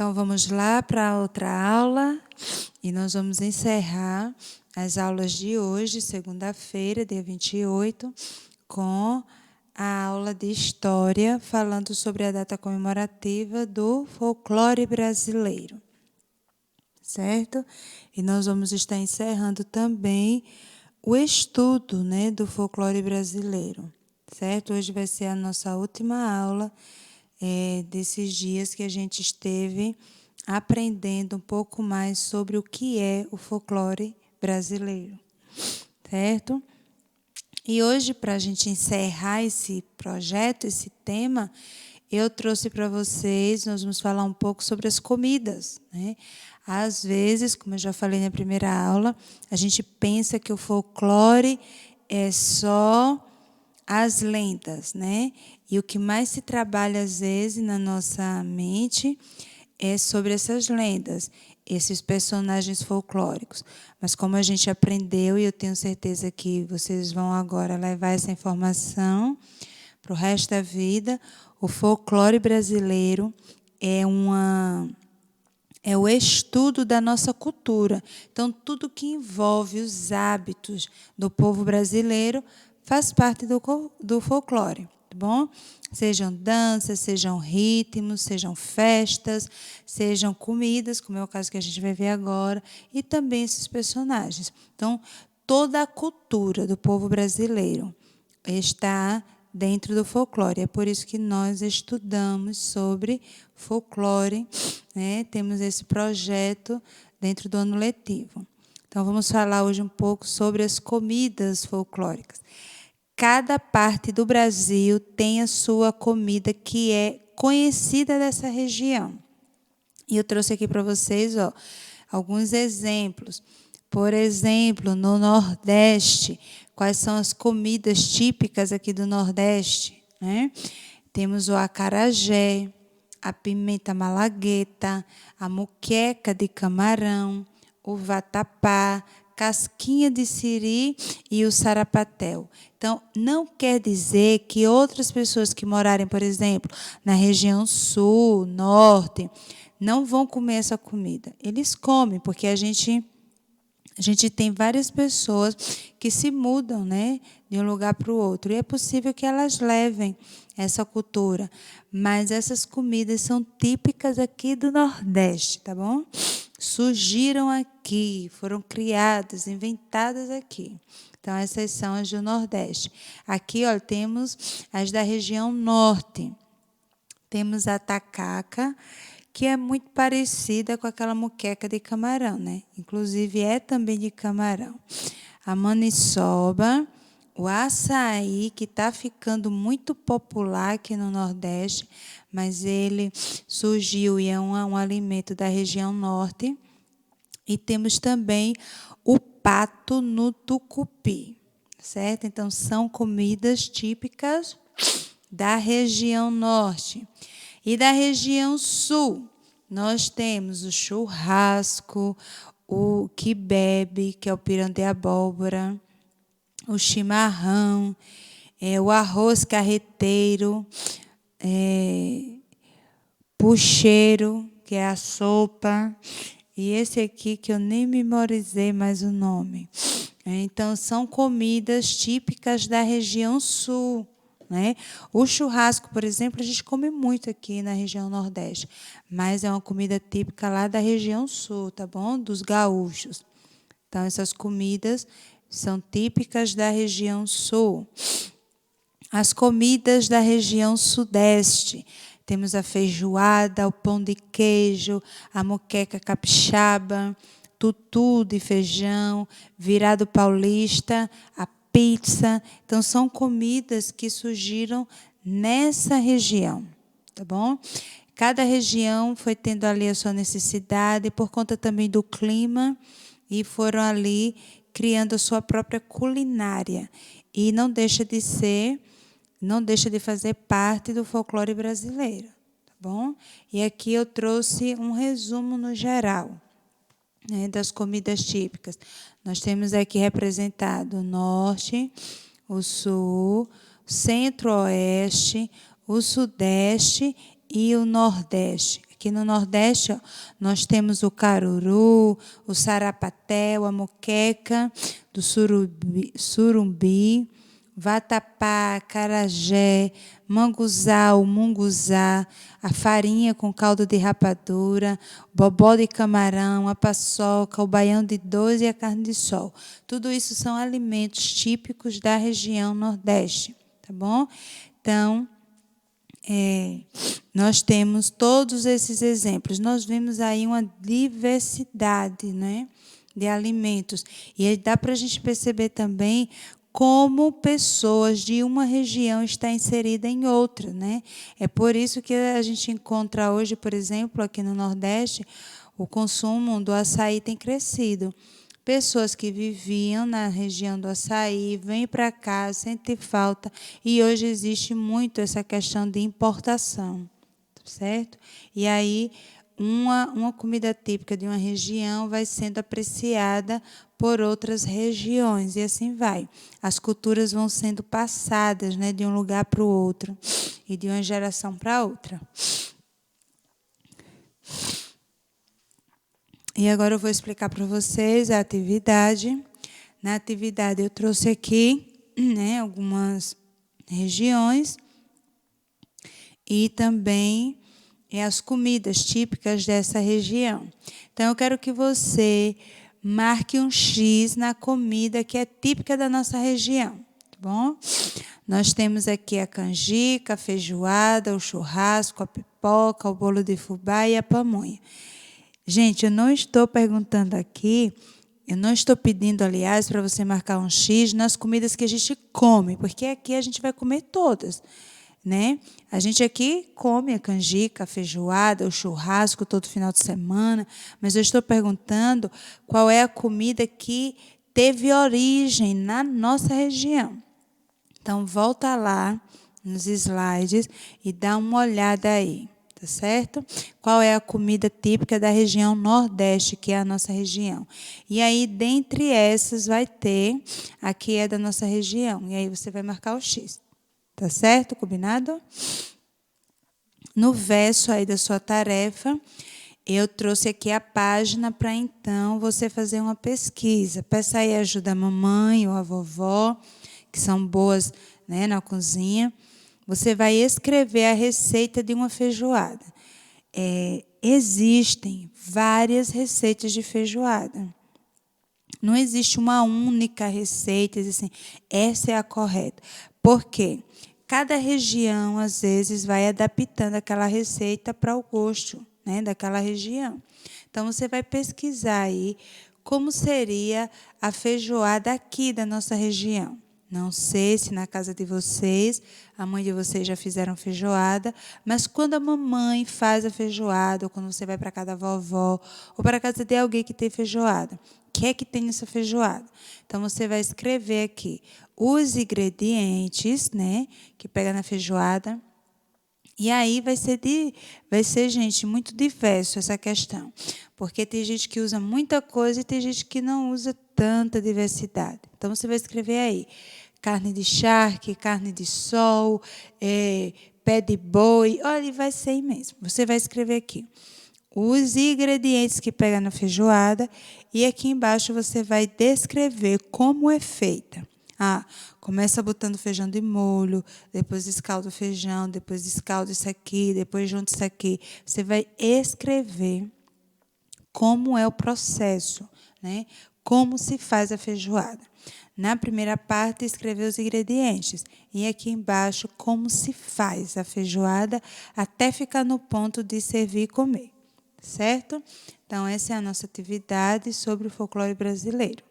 Então, vamos lá para outra aula e nós vamos encerrar as aulas de hoje, segunda-feira, dia 28, com a aula de História, falando sobre a data comemorativa do folclore brasileiro, certo? E nós vamos estar encerrando também o estudo, do folclore brasileiro, certo? Hoje vai ser a nossa última aula desses dias que a gente esteve aprendendo um pouco mais sobre o que é o folclore brasileiro, certo? E hoje, para a gente encerrar esse projeto, esse tema, eu trouxe para vocês, nós vamos falar um pouco sobre as comidas, né? Às vezes, como eu já falei na primeira aula, a gente pensa que o folclore é só as lendas, né? E o que mais se trabalha, às vezes, na nossa mente é sobre essas lendas, esses personagens folclóricos. Mas como a gente aprendeu, e eu tenho certeza que vocês vão agora levar essa informação para o resto da vida, o folclore brasileiro é o estudo da nossa cultura. Então, tudo que envolve os hábitos do povo brasileiro faz parte do folclore, tá bom? Sejam danças, sejam ritmos, sejam festas, sejam comidas, como é o caso que a gente vai ver agora, e também esses personagens. Então, toda a cultura do povo brasileiro está dentro do folclore. É por isso que nós estudamos sobre folclore, né? Temos esse projeto dentro do ano letivo. Então, vamos falar hoje um pouco sobre as comidas folclóricas. Cada parte do Brasil tem a sua comida que é conhecida dessa região. E eu trouxe aqui para vocês alguns exemplos. Por exemplo, no Nordeste, quais são as comidas típicas aqui do Nordeste, né? Temos o acarajé, a pimenta malagueta, a moqueca de camarão, o vatapá, casquinha de siri e o sarapatel. Então, não quer dizer que outras pessoas que morarem, por exemplo, na região sul, norte, não vão comer essa comida. Eles comem, porque a gente tem várias pessoas que se mudam, né, de um lugar para o outro. E é possível que elas levem essa cultura. Mas essas comidas são típicas aqui do Nordeste, tá bom? Surgiram aqui, foram criadas, inventadas aqui. Então, essas são as do Nordeste. Aqui, temos as da região Norte. Temos a tacaca, que é muito parecida com aquela moqueca de camarão, né? Inclusive, é também de camarão. A maniçoba, o açaí, que está ficando muito popular aqui no Nordeste, mas ele surgiu e é um alimento da região Norte. E temos também o pato no tucupi, certo? Então, são comidas típicas da região Norte. E da região Sul, nós temos o churrasco, o quibe, que é o pirão de abóbora, o chimarrão, o arroz carreteiro, pucheiro, que é a sopa, e esse aqui que eu nem memorizei mais o nome. Então, são comidas típicas da região Sul, né? O churrasco, por exemplo, a gente come muito aqui na região Nordeste, mas é uma comida típica lá da região Sul, tá bom? Dos gaúchos. Então, essas comidas são típicas da região Sul. As comidas da região Sudeste. Temos a feijoada, o pão de queijo, a moqueca capixaba, tutu de feijão, virado paulista, a pizza. Então, são comidas que surgiram nessa região, tá bom? Cada região foi tendo ali a sua necessidade, por conta também do clima, e foram ali criando a sua própria culinária. E não deixa de fazer parte do folclore brasileiro, tá bom? E aqui eu trouxe um resumo no geral, né, das comidas típicas. Nós temos aqui representado o Norte, o Sul, Centro-Oeste, o Sudeste e o Nordeste. Aqui no Nordeste, ó, nós temos o caruru, o sarapatel, a moqueca do surumbi, vatapá, acarajé, manguzá, o munguzá, a farinha com caldo de rapadura, bobó de camarão, a paçoca, o baião de dois e a carne de sol. Tudo isso são alimentos típicos da região Nordeste, tá bom? Então, nós temos todos esses exemplos. Nós vimos aí uma diversidade, né, de alimentos. E aí dá para a gente perceber também como pessoas de uma região estão inseridas em outra, né? É por isso que a gente encontra hoje, por exemplo, aqui no Nordeste, o consumo do açaí tem crescido. Pessoas que viviam na região do açaí, vêm para cá, sentem falta, e hoje existe muito essa questão de importação, certo? E aí, uma comida típica de uma região vai sendo apreciada por outras regiões, e assim vai. As culturas vão sendo passadas, né, de um lugar para o outro, e de uma geração para outra. E agora eu vou explicar para vocês a atividade. Na atividade eu trouxe aqui, né, algumas regiões e também as comidas típicas dessa região. Então eu quero que você marque um X na comida que é típica da nossa região, tá bom? Nós temos aqui a canjica, a feijoada, o churrasco, a pipoca, o bolo de fubá e a pamonha. Gente, eu não estou perguntando aqui, eu não estou pedindo, aliás, para você marcar um X nas comidas que a gente come, porque aqui a gente vai comer todas, né? A gente aqui come a canjica, a feijoada, o churrasco todo final de semana, mas eu estou perguntando qual é a comida que teve origem na nossa região. Então, volta lá nos slides e dá uma olhada aí. Tá certo? Qual é a comida típica da região Nordeste, que é a nossa região? E aí, dentre essas, vai ter a que é da nossa região. E aí você vai marcar o X. Tá certo? Combinado? No verso aí da sua tarefa, eu trouxe aqui a página para, então, você fazer uma pesquisa. Peça aí ajuda a mamãe ou a vovó, que são boas, né, na cozinha. Você vai escrever a receita de uma feijoada. Existem várias receitas de feijoada. Não existe uma única receita, assim, essa é a correta. Por quê? Cada região, às vezes, vai adaptando aquela receita para o gosto, né, daquela região. Então, você vai pesquisar aí como seria a feijoada aqui da nossa região. Não sei se na casa de vocês, a mãe de vocês já fizeram feijoada, mas quando a mamãe faz a feijoada, ou quando você vai para casa da vovó, ou para a casa de alguém que tem feijoada, o que é que tem nessa feijoada? Então, você vai escrever aqui os ingredientes, né, que pega na feijoada. E aí vai ser, gente, muito diverso essa questão. Porque tem gente que usa muita coisa e tem gente que não usa tanta diversidade. Então, você vai escrever aí carne de charque, carne de sol, pé de boi. Olha, vai ser imenso. Você vai escrever aqui os ingredientes que pega na feijoada e aqui embaixo você vai descrever como é feita. Começa botando feijão de molho, depois escalda o feijão, depois escalda isso aqui, depois junta isso aqui. Você vai escrever como é o processo, né? Como se faz a feijoada. Na primeira parte, escrever os ingredientes. E aqui embaixo, como se faz a feijoada até ficar no ponto de servir e comer. Certo? Então, essa é a nossa atividade sobre o folclore brasileiro.